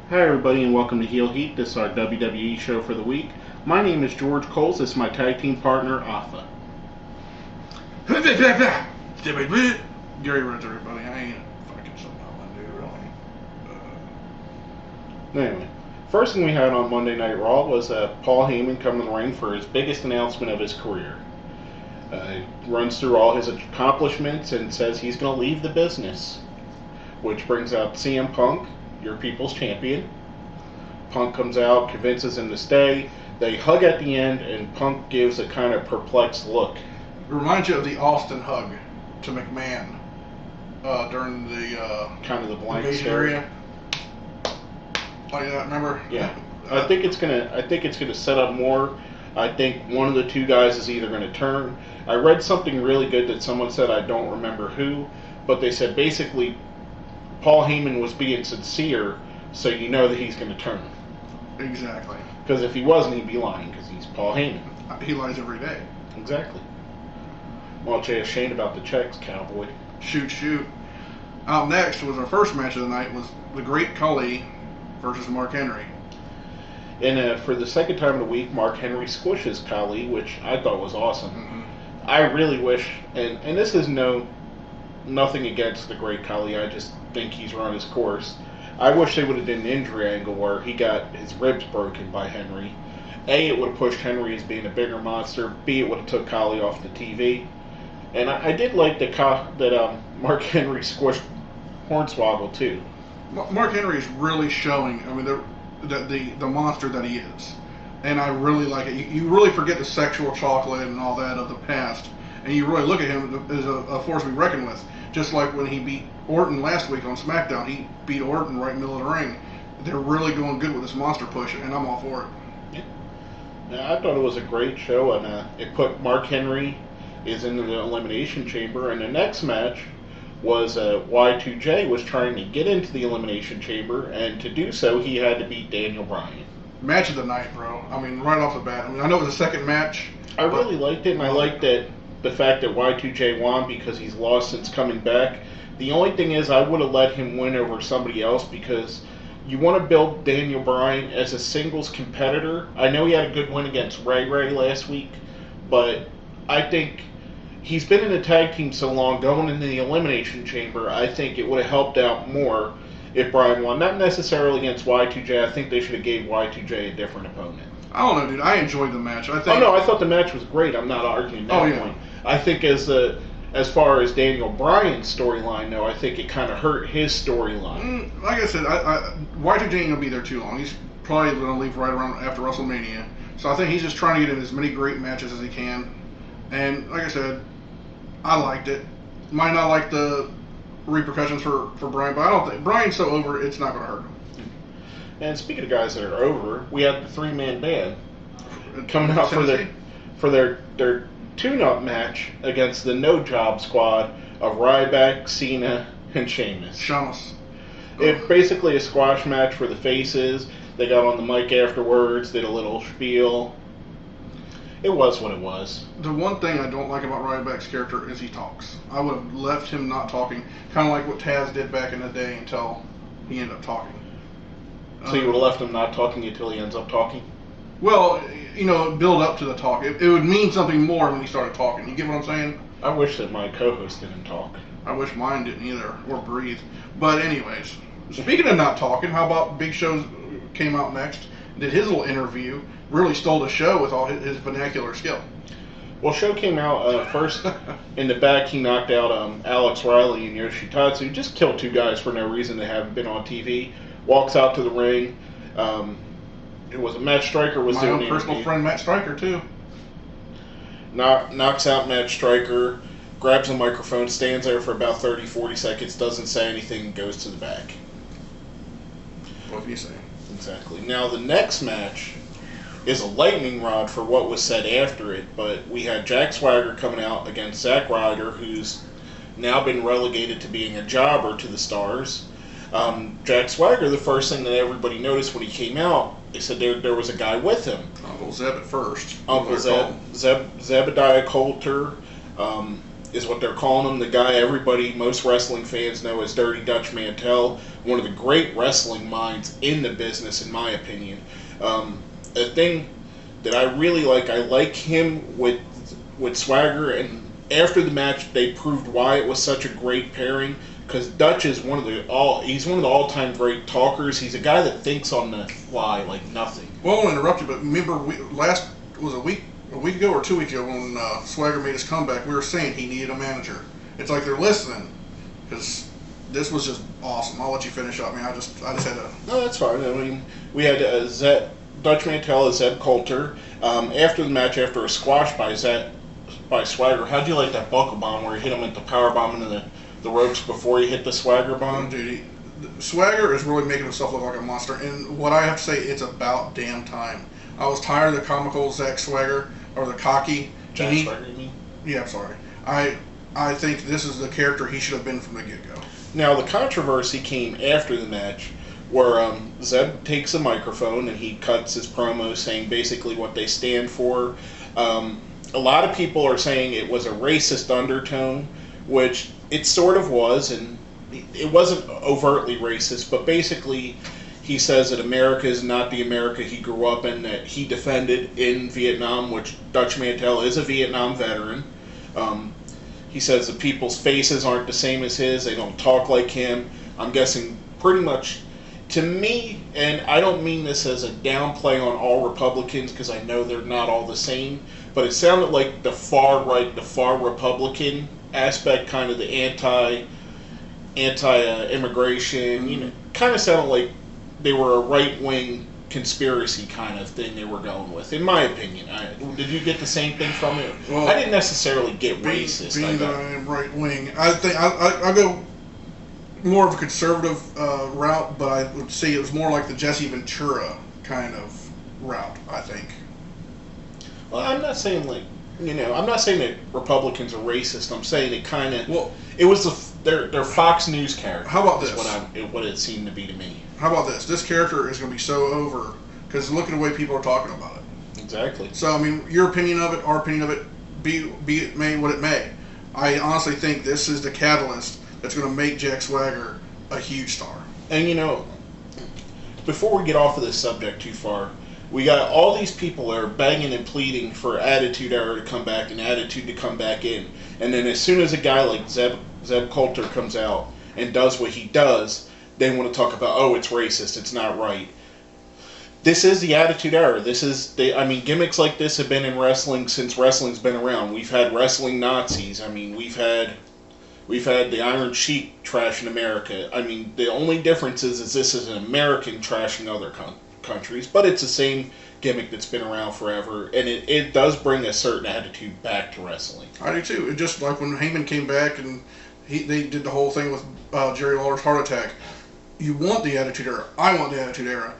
Hi everybody and welcome to Heel Heat. This is our WWE show for the week. My name is George Coles. This is my tag team partner, Alpha. Gary Rhodes, everybody. I ain't fucking something I do, really. Anyway, first thing we had on Monday Night Raw was Paul Heyman coming to the ring for his biggest announcement of his career. He runs through all his accomplishments and says he's going to leave the business, which brings out CM Punk, your people's champion. Punk comes out, convinces him to stay. They hug at the end, and Punk gives a kind of perplexed look. It reminds you of the Austin hug to McMahon during the kind of the blank stare. Oh yeah, remember? Yeah, I think it's gonna set up more. I think one of the two guys is either going to turn. I read something really good that someone said, I don't remember who, but they said basically Paul Heyman was being sincere, so you know that he's going to turn. Exactly. Because if he wasn't, he'd be lying, because he's Paul Heyman. He lies every day. Exactly. Well, Jay, ashamed about the checks, cowboy. Shoot. Out next was our first match of the night, was the Great Khali versus Mark Henry. And for the second time in the week, Mark Henry squishes Khali, which I thought was awesome. Mm-hmm. I really wish, and this is nothing against the Great Khali, I just think he's run his course. I wish they would have done an injury angle where he got his ribs broken by Henry. A, it would have pushed Henry as being a bigger monster. B, it would have took Khali off the TV. And I did like that Mark Henry squished Hornswoggle too. Mark Henry is really showing, I mean, the monster that he is. And I really like it. You really forget the sexual chocolate and all that of the past. And you really look at him as a force to be reckoned with. Just like when he beat Orton last week on SmackDown. He beat Orton right in the middle of the ring. They're really going good with this monster push, and I'm all for it. Yeah. Now, I thought it was a great show, and it put Mark Henry is into the Elimination Chamber. And the next match was Y2J was trying to get into the Elimination Chamber, and to do so, he had to beat Daniel Bryan. Match of the night, bro. I mean, right off the bat. I mean, I know it was a second match. I really liked it, and I liked that the fact that Y2J won because he's lost since coming back. The only thing is I would have let him win over somebody else because you want to build Daniel Bryan as a singles competitor. I know he had a good win against Ray last week, but I think he's been in the tag team so long, going into the Elimination Chamber, I think it would have helped out more if Bryan won. Not necessarily against Y2J. I think they should have gave Y2J a different opponent. I don't know, dude. I enjoyed the match. I thought the match was great. I'm not arguing that point. I think as far as Daniel Bryan's storyline, though, I think it kind of hurt his storyline. Like I said, Y2J ain't going to be there too long. He's probably going to leave right around after WrestleMania. So I think he's just trying to get in as many great matches as he can. And like I said, I liked it. Might not like the repercussions for Bryan, but I don't think Bryan's so over it's not going to hurt him. And speaking of guys that are over, we have the three-man band coming out for their tune-up match against the no-job squad of Ryback, Cena, and Sheamus. It's basically a squash match for the faces. They got on the mic afterwards, did a little spiel. It was what it was. The one thing I don't like about Ryback's character is he talks. I would have left him not talking, kind of like what Taz did back in the day until he ended up talking. So you would have left him not talking until he ends up talking? Well, build up to the talk. It would mean something more when he started talking. You get what I'm saying? I wish that my co-host didn't talk. I wish mine didn't either, or breathe. But anyways, speaking of not talking, how about Big Show came out next, did his little interview, really stole the show with all his vernacular skill. Well, Show came out first in the back. He knocked out Alex Riley and Yoshitatsu. He just killed two guys for no reason. They haven't been on TV. Walks out to the ring. It was a Matt Striker was doing my own personal friend Matt Striker too. Knocks out Matt Striker, grabs a microphone, stands there for about 30-40 seconds, doesn't say anything, goes to the back. What can you say? Exactly. Now the next match is a lightning rod for what was said after it, but we had Jack Swagger coming out against Zack Ryder, who's now been relegated to being a jobber to the Stars. Jack Swagger, the first thing that everybody noticed when he came out, they said there was a guy with him. Uncle Zeb at first. Uncle Zeb, Zebediah Coulter, is what they're calling him. The guy most wrestling fans know as Dirty Dutch Mantel. One of the great wrestling minds in the business, in my opinion. A thing that I really like him with Swagger, and after the match they proved why it was such a great pairing, because Dutch is one of the all-time great talkers. He's a guy that thinks on the fly like nothing. Well, I'll interrupt you, but remember a week ago or 2 weeks ago when Swagger made his comeback, we were saying he needed a manager. It's like they're listening, because this was just awesome. I'll let you finish up, man. I just had to. No, that's fine. I mean, we had Dutch Mantel as Zeb Coulter. After the match, after a squash by Swagger, how'd you like that buckle bomb where he hit him at the power bomb into the ropes before he hit the Swagger bomb? Dude, Swagger is really making himself look like a monster, and what I have to say, it's about damn time. I was tired of the comical Zack Swagger, or the cocky. Jack Swagger, you mean? Yeah, I'm sorry. I think this is the character he should have been from the get-go. Now, the controversy came after the match, where Zeb takes a microphone and he cuts his promo saying basically what they stand for. A lot of people are saying it was a racist undertone, which it sort of was, and it wasn't overtly racist, but basically he says that America is not the America he grew up in, that he defended in Vietnam, which Dutch Mantel is a Vietnam veteran. He says the people's faces aren't the same as his, they don't talk like him. I'm guessing pretty much, to me, and I don't mean this as a downplay on all Republicans, because I know they're not all the same, but it sounded like the far right, the far Republican aspect, kind of the anti-immigration, kind of sounded like they were a right-wing conspiracy kind of thing they were going with, in my opinion. Did you get the same thing from it? Well, I didn't necessarily get racist. Being that I am right-wing, I think I go more of a conservative route, but I would say it was more like the Jesse Ventura kind of route, I think. Well, I'm not saying I'm not saying that Republicans are racist. I'm saying it kind of, it was their Fox News character. How about this? What it seemed to be to me. How about this? This character is going to be so over because look at the way people are talking about it. Exactly. So, I mean, your opinion of it, our opinion of it, be it may what it may. I honestly think this is the catalyst that's going to make Jack Swagger a huge star. And, before we get off of this subject too far, we got all these people that are begging and pleading for Attitude Era to come back and Attitude to come back in. And then as soon as a guy like Zeb Coulter comes out and does what he does, they want to talk about, oh, it's racist, it's not right. This is the Attitude Era. Gimmicks like this have been in wrestling since wrestling's been around. We've had wrestling Nazis. We've had the Iron Sheik trashing America. The only difference is this is an American trashing other countries, but it's the same gimmick that's been around forever, and it does bring a certain attitude back to wrestling. I do too. It just like when Heyman came back and they did the whole thing with Jerry Lawler's heart attack. You want the Attitude Era. I want the Attitude Era.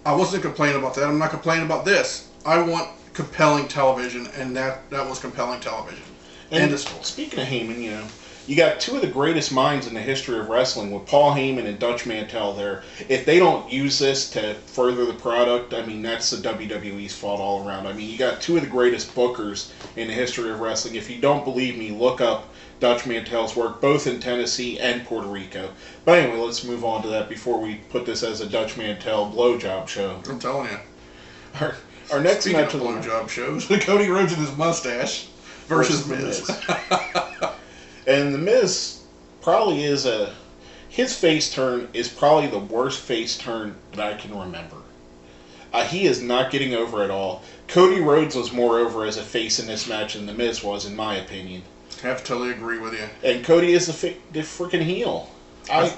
I wasn't complaining about that. I'm not complaining about this. I want compelling television, and that was compelling television. And speaking of Heyman, you got two of the greatest minds in the history of wrestling with Paul Heyman and Dutch Mantel there. If they don't use this to further the product, that's the WWE's fault all around. You got two of the greatest bookers in the history of wrestling. If you don't believe me, look up Dutch Mantel's work, both in Tennessee and Puerto Rico. But anyway, let's move on to that before we put this as a Dutch Mantel blowjob show. I'm telling you. Our next Speaking match of blowjob shows, Cody Rhodes and his mustache versus Miz. And the Miz probably is his face turn is probably the worst face turn that I can remember. He is not getting over at all. Cody Rhodes was more over as a face in this match than the Miz was, in my opinion. I have to totally agree with you. And Cody is the freaking heel. I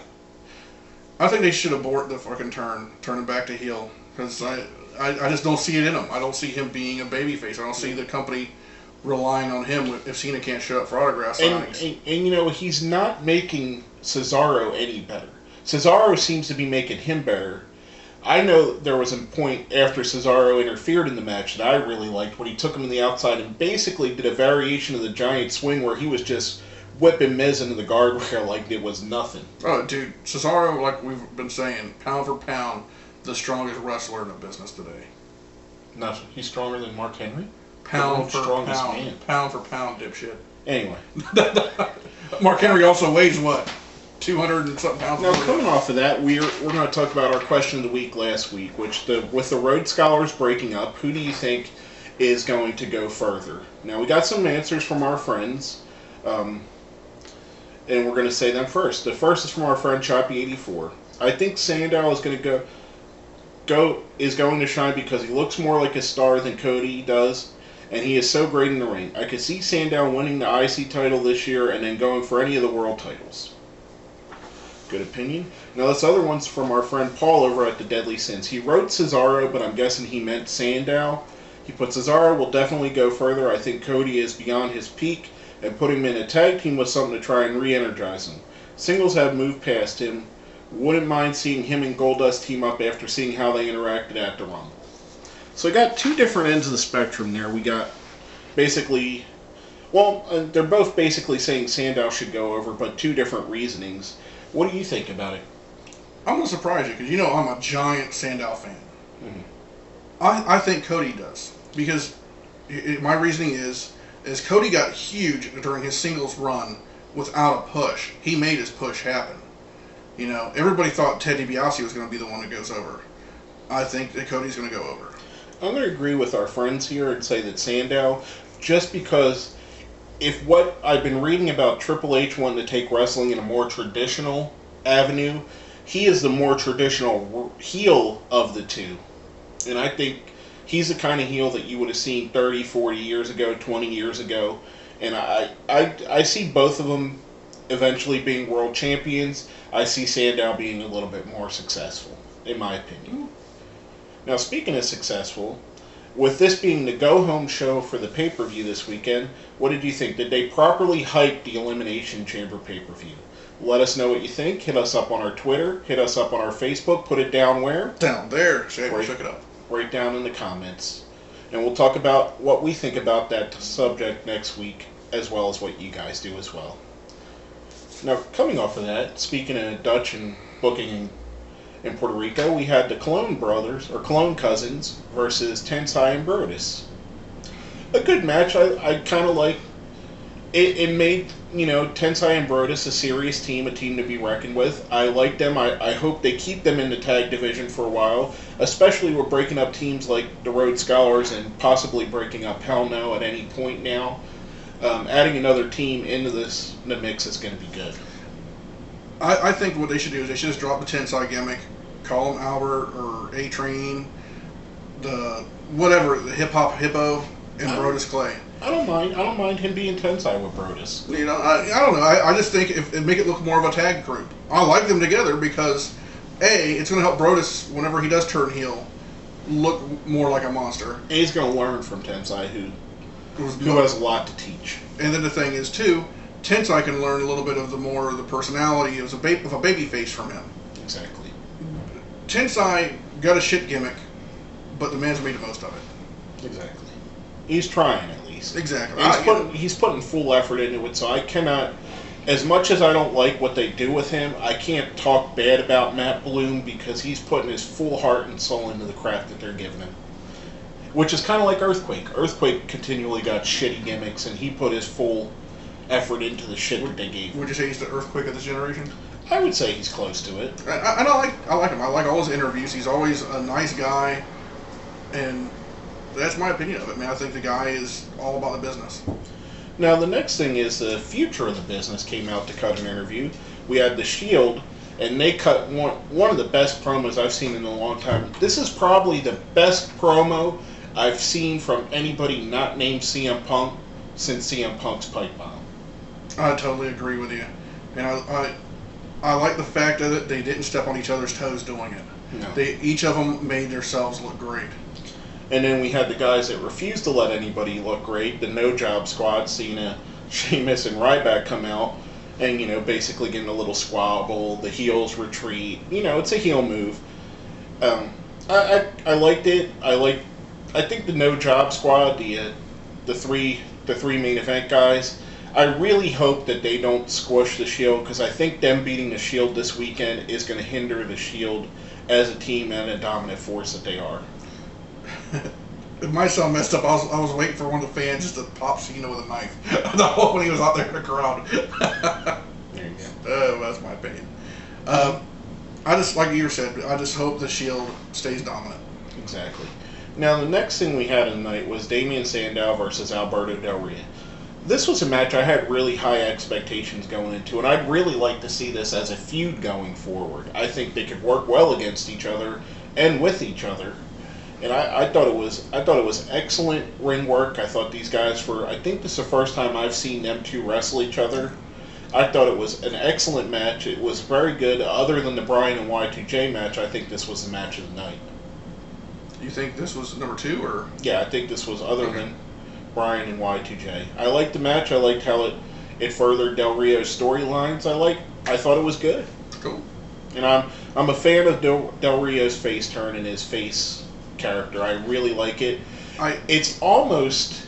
think they should abort the fucking turn him back to heel, because I just don't see it in him. I don't see him being a babyface. I don't see the company relying on him if Cena can't show up for autograph signings. And he's not making Cesaro any better. Cesaro seems to be making him better. I know there was a point after Cesaro interfered in the match that I really liked when he took him to the outside and basically did a variation of the giant swing where he was just whipping Miz into the guardrail like it was nothing. Oh, dude, Cesaro, like we've been saying, pound for pound, the strongest wrestler in the business today. Nothing. He's stronger than Mark Henry? Pound for pound, dipshit. Anyway. Mark Henry also weighs what? 200 and something pounds. Now, coming off of that, we're going to talk about our question of the week last week, which with the Rhodes Scholars breaking up, who do you think is going to go further? Now, we got some answers from our friends, and we're going to say them first. The first is from our friend Choppy84. I think Sandow is going to going to shine because he looks more like a star than Cody does, and he is so great in the ring. I could see Sandow winning the IC title this year and then going for any of the world titles. Good opinion. Now, this other one's from our friend Paul over at the Deadly Sins. He wrote Cesaro, but I'm guessing he meant Sandow. He put Cesaro will definitely go further. I think Cody is beyond his peak, and putting him in a tag team was something to try and re-energize him. Singles have moved past him. Wouldn't mind seeing him and Goldust team up after seeing how they interacted at the Rumble. So we got two different ends of the spectrum there. We got basically, they're both basically saying Sandow should go over, but two different reasonings. What do you think about it? I'm going to surprise you because I'm a giant Sandow fan. Mm-hmm. I think Cody does because my reasoning is Cody got huge during his singles run without a push. He made his push happen. Everybody thought Ted DiBiase was going to be the one that goes over. I think that Cody's going to go over. I'm going to agree with our friends here and say that Sandow, just because if what I've been reading about Triple H wanting to take wrestling in a more traditional avenue, he is the more traditional heel of the two. And I think he's the kind of heel that you would have seen 30, 40 years ago, 20 years ago. And I see both of them eventually being world champions. I see Sandow being a little bit more successful, in my opinion. Now, speaking of successful, with this being the go-home show for the pay-per-view this weekend, what did you think? Did they properly hype the Elimination Chamber pay-per-view? Let us know what you think. Hit us up on our Twitter. Hit us up on our Facebook. Put it down where? Down there. Check it up. Right down in the comments. And we'll talk about what we think about that subject next week, as well as what you guys do as well. Now, coming off of that, speaking of Dutch and booking in Puerto Rico, we had the Clone Brothers, or Clone Cousins, versus Tensai and Brodus. A good match. I kind of like it. It made, Tensai and Brodus a serious team, a team to be reckoned with. I like them. I hope they keep them in the tag division for a while, especially with breaking up teams like the Rhodes Scholars and possibly breaking up Hell No at any point now. Adding another team into the mix is going to be good. I think what they should do is they should just drop the Tensai gimmick, call them Albert or A-Train, the Hip Hop Hippo, and Brodus Clay. I don't mind him being Tensai with Brodus. I don't know. I just think if make it look more of a tag group. I like them together because it's going to help Brodus whenever he does turn heel look more like a monster. And he's going to learn from Tensai, who has a lot to teach. And then the thing is too, Tensai can learn a little bit of the personality of a baby face from him. Exactly. Tensai got a shit gimmick, but the man's made the most of it. Exactly. He's trying at least. Exactly. He's putting full effort into it, so I cannot, as much as I don't like what they do with him, I can't talk bad about Matt Bloom because he's putting his full heart and soul into the craft that they're giving him. Which is kind of like Earthquake. Earthquake continually got shitty gimmicks, and he put his full effort into the shit that they gave him. Would you say he's the Earthquake of this generation? I would say he's close to it. I like him. I like all his interviews. He's always a nice guy, and that's my opinion of it, man. I think the guy is all about the business. Now, the next thing is the future of the business came out to cut an interview. We had The Shield, and they cut one of the best promos I've seen in a long time. This is probably the best promo I've seen from anybody not named CM Punk since CM Punk's pipe bomb. I totally agree with you. And I like the fact that they didn't step on each other's toes doing it. No. Each of them made themselves look great. And then we had the guys that refused to let anybody look great, the No Job Squad, Cena, Sheamus, and Ryback come out and, basically getting a little squabble, the heels retreat. It's a heel move. I liked it. I think the No Job Squad, the three main event guys, I really hope that they don't squish the Shield because I think them beating the Shield this weekend is going to hinder the Shield as a team and a dominant force that they are. my son messed up. I was waiting for one of the fans just to pop Cena with a knife when he was out there in the crowd. There you go. That's my opinion. I just, like you said, I just hope the Shield stays dominant. Exactly. Now, the next thing we had in the night was Damien Sandow versus Alberto Del Rio. This was a match I had really high expectations going into, and I'd really like to see this as a feud going forward. I think they could work well against each other and with each other. And I thought it was excellent ring work. I thought these guys I think this is the first time I've seen them two wrestle each other. I thought it was an excellent match. It was very good. Other than the Bryan and Y2J match, I think this was the match of the night. You think this was number 2, or? Yeah, I think this was other than Bryan and Y2J. I liked the match. I liked how it furthered Del Rio's storylines. I thought it was good. Cool. And I'm a fan of Del Rio's face turn and his face character. I really like it. It's almost,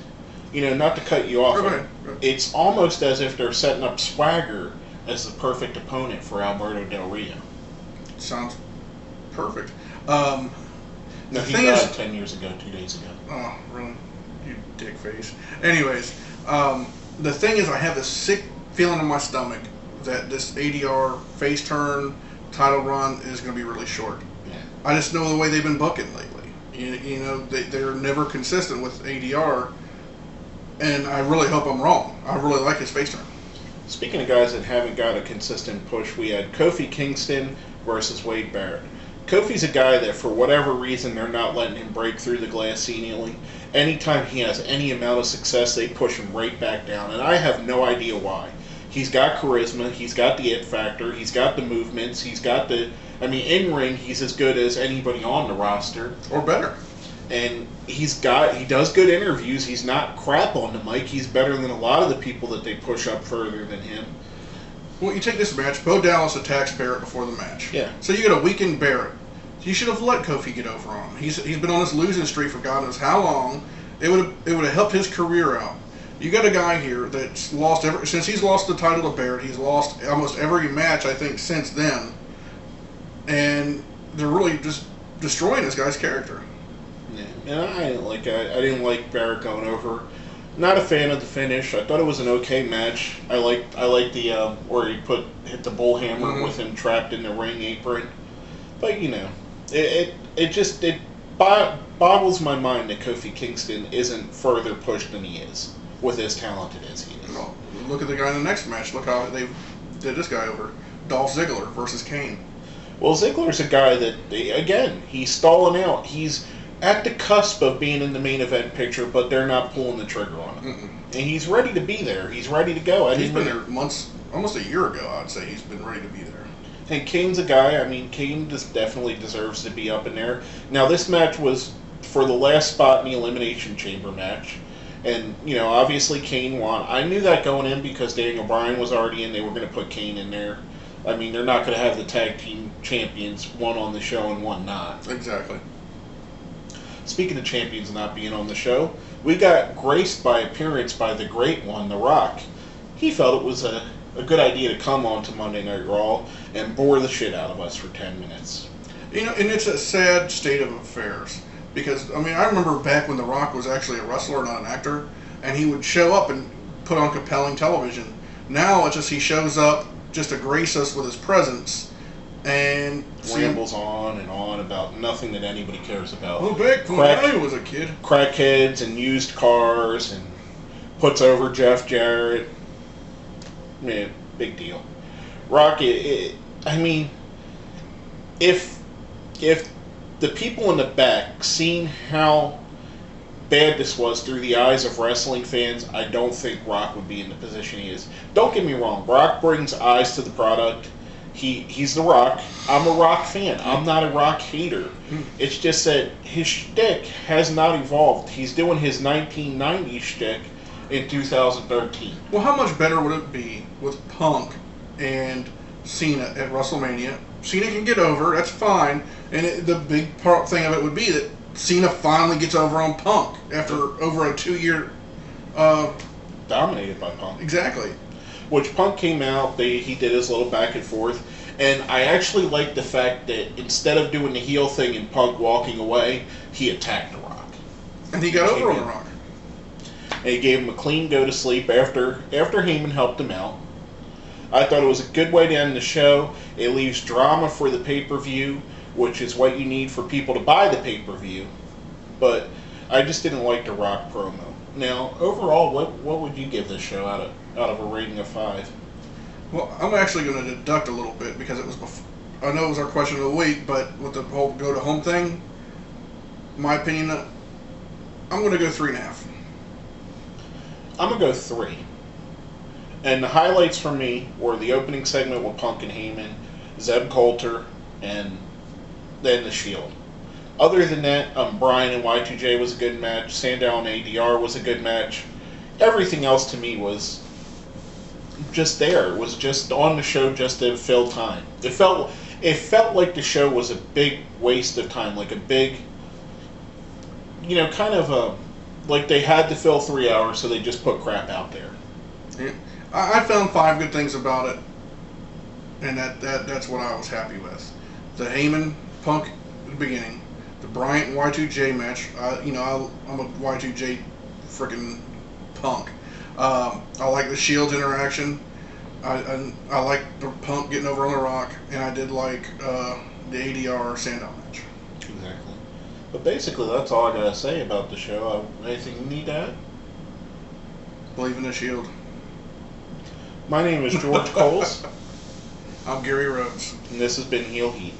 not to cut you off, Go ahead. It's almost as if they're setting up Swagger as the perfect opponent for Alberto Del Rio. Sounds perfect. No, he died 10 years ago, 2 days ago. Oh, really? You dick face. Anyways, the thing is, I have this sick feeling in my stomach that this ADR face turn title run is going to be really short. Yeah. I just know the way they've been booking lately. They're never consistent with ADR, and I really hope I'm wrong. I really like his face turn. Speaking of guys that haven't got a consistent push, we had Kofi Kingston versus Wade Barrett. Kofi's a guy that, for whatever reason, they're not letting him break through the glass ceiling. Anytime he has any amount of success, they push him right back down, and I have no idea why. He's got charisma, he's got the it factor, he's got the movements, in ring, he's as good as anybody on the roster. Or better. And he does good interviews, he's not crap on the mic, he's better than a lot of the people that they push up further than him. Well, you take this match, Bo Dallas attacks Barrett before the match. Yeah. So you get a weakened Barrett. You should have let Kofi get over on him. He's been on this losing streak for God knows how long. It would have helped his career out. You got a guy here that's lost since he's lost the title to Barrett. He's lost almost every match, I think, since then. And they're really just destroying this guy's character. Yeah, and I didn't like Barrett going over. Not a fan of the finish. I thought it was an okay match. I liked the where he hit the bull hammer with him trapped in the ring apron. But it boggles my mind that Kofi Kingston isn't further pushed than he is, with as talented as he is. Well, look at the guy in the next match. Look how they did this guy over. Dolph Ziggler versus Kane. Well, Ziggler's a guy that, he's stalling out. He's at the cusp of being in the main event picture, but they're not pulling the trigger on him. And he's ready to be there. He's ready to go. He's been there months, almost a year ago, I'd say he's been ready to be there. And Kane's a guy, Kane just definitely deserves to be up in there. Now, this match was for the last spot in the Elimination Chamber match. And, obviously Kane won. I knew that going in because Daniel Bryan was already in. They were going to put Kane in there. They're not going to have the tag team champions, one on the show and one not. Exactly. Speaking of champions not being on the show, we got graced by appearance by the great one, The Rock. He felt it was a good idea to come on to Monday Night Raw and bore the shit out of us for 10 minutes. And it's a sad state of affairs. Because, I remember back when The Rock was actually a wrestler, not an actor, and he would show up and put on compelling television. Now it's just he shows up just to grace us with his presence and rambles on and on about nothing that anybody cares about. Well, back when I was a kid. Crackheads and used cars and puts over Jeff Jarrett. Man, big deal. Rock, if the people in the back seen how bad this was through the eyes of wrestling fans, I don't think Rock would be in the position he is. Don't get me wrong, Rock brings eyes to the product. He's The Rock. I'm a Rock fan. I'm not a Rock hater. It's just that his shtick has not evolved. He's doing his 1990s shtick in 2013. Well, how much better would it be with Punk and Cena at WrestleMania? Cena can get over, that's fine, and the big thing of it would be that Cena finally gets over on Punk after over a 2-year... dominated by Punk. Exactly. Which Punk came out, he did his little back and forth, and I actually like the fact that instead of doing the heel thing and Punk walking away, he attacked The Rock. And he got over on champion. The Rock. And he gave him a clean go to sleep after Heyman helped him out. I thought it was a good way to end the show. It leaves drama for the pay-per-view, which is what you need for people to buy the pay-per-view. But I just didn't like the Rock promo. Now, overall, what would you give this show out of a rating of 5? Well, I'm actually going to deduct a little bit because it was before. I know it was our question of the week, but with the whole go to home thing, my opinion, I'm going to go 3.5. I'm going to go 3. And the highlights for me were the opening segment with Punk and Heyman, Zeb Coulter, and then the Shield. Other than that, Bryan and Y2J was a good match. Sandow and ADR was a good match. Everything else to me was just there. It was just on the show just to fill time. It felt like the show was a big waste of time, like a big, kind of like they had to fill 3 hours, so they just put crap out there. Yeah. I found 5 good things about it, and that's what I was happy with. The Heyman Punk at the beginning, the Bryant and Y2J match. I'm a Y2J freaking Punk. I like the Shields interaction. I like the Punk getting over on The Rock, and I did like the ADR Sandow match. Exactly. But basically, that's all I gotta say about the show. Anything you need to add? Believe in the Shield. My name is George Coles. I'm Gary Rhodes. And this has been Heel Heat.